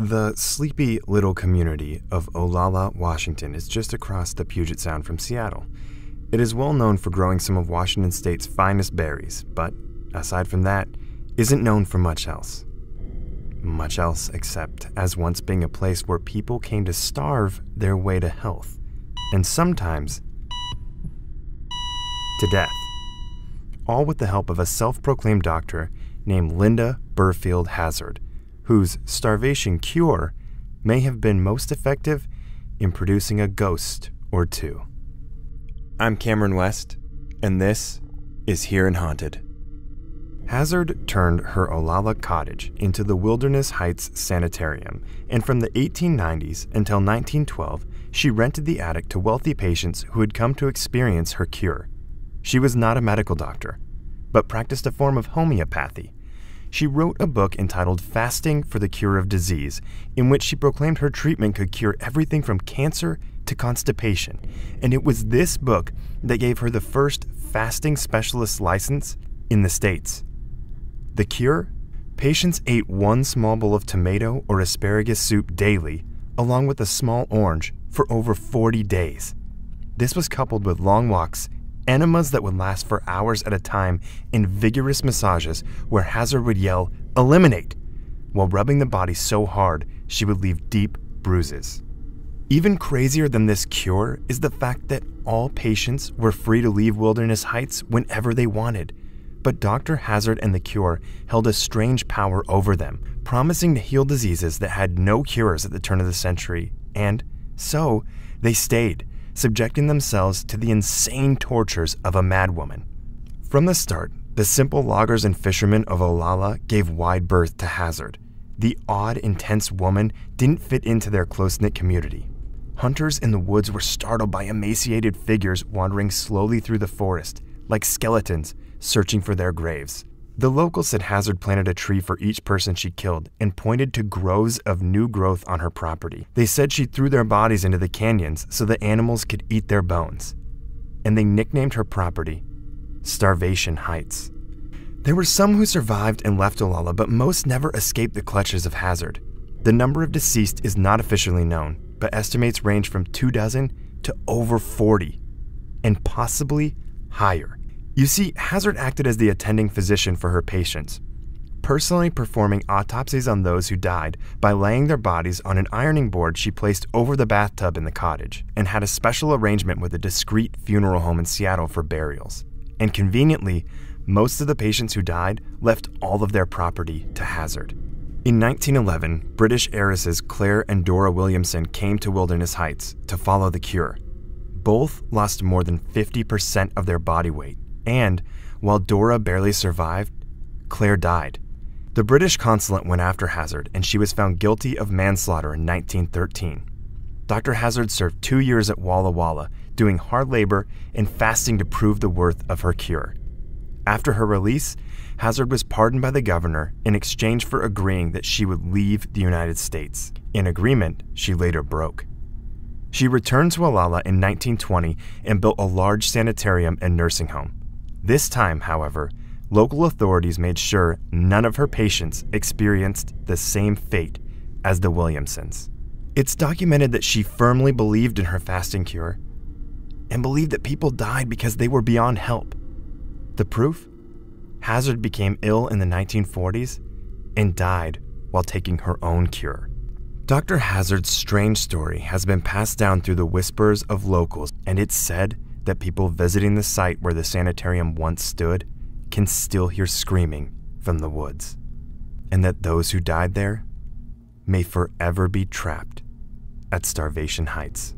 The sleepy little community of Olalla, Washington is just across the Puget Sound from Seattle. It is well known for growing some of Washington State's finest berries, but aside from that, isn't known for much else. Much else except as once being a place where people came to starve their way to health, and sometimes to death. All with the help of a self-proclaimed doctor named Linda Burfield Hazzard, whose starvation cure may have been most effective in producing a ghost or two. I'm Cameron West, and this is Here and Haunted. Hazzard turned her Olalla cottage into the Wilderness Heights Sanitarium, and from the 1890s until 1912, she rented the attic to wealthy patients who had come to experience her cure. She was not a medical doctor, but practiced a form of homeopathy. She wrote a book entitled Fasting for the Cure of Disease, in which she proclaimed her treatment could cure everything from cancer to constipation, and it was this book that gave her the first fasting specialist license in the States. The cure? Patients ate one small bowl of tomato or asparagus soup daily, along with a small orange, for over 40 days. This was coupled with long walks, enemas that would last for hours at a time, and vigorous massages where Hazzard would yell, "Eliminate!" while rubbing the body so hard she would leave deep bruises. Even crazier than this cure is the fact that all patients were free to leave Wilderness Heights whenever they wanted. But Dr. Hazzard and the cure held a strange power over them, promising to heal diseases that had no cures at the turn of the century, and so they stayed, subjecting themselves to the insane tortures of a madwoman. From the start, the simple loggers and fishermen of Olalla gave wide berth to Hazzard. The odd, intense woman didn't fit into their close-knit community. Hunters in the woods were startled by emaciated figures wandering slowly through the forest, like skeletons searching for their graves. The locals said Hazzard planted a tree for each person she killed and pointed to groves of new growth on her property. They said she threw their bodies into the canyons so the animals could eat their bones. And they nicknamed her property Starvation Heights. There were some who survived and left Olalla, but most never escaped the clutches of Hazzard. The number of deceased is not officially known, but estimates range from 24 to over 40, and possibly higher. You see, Hazzard acted as the attending physician for her patients, personally performing autopsies on those who died by laying their bodies on an ironing board she placed over the bathtub in the cottage, and had a special arrangement with a discreet funeral home in Seattle for burials. And conveniently, most of the patients who died left all of their property to Hazzard. In 1911, British heiresses Claire and Dora Williamson came to Wilderness Heights to follow the cure. Both lost more than 50% of their body weight, and while Dora barely survived, Claire died. The British consulate went after Hazzard, and she was found guilty of manslaughter in 1913. Dr. Hazzard served 2 years at Walla Walla, doing hard labor and fasting to prove the worth of her cure. After her release, Hazzard was pardoned by the governor in exchange for agreeing that she would leave the United States, an agreement she later broke. She returned to Olalla in 1920 and built a large sanitarium and nursing home. This time, however, local authorities made sure none of her patients experienced the same fate as the Williamsons. It's documented that she firmly believed in her fasting cure and believed that people died because they were beyond help. The proof? Hazzard became ill in the 1940s and died while taking her own cure. Dr. Hazzard's strange story has been passed down through the whispers of locals, and it's said that people visiting the site where the sanitarium once stood can still hear screaming from the woods, and that those who died there may forever be trapped at Starvation Heights.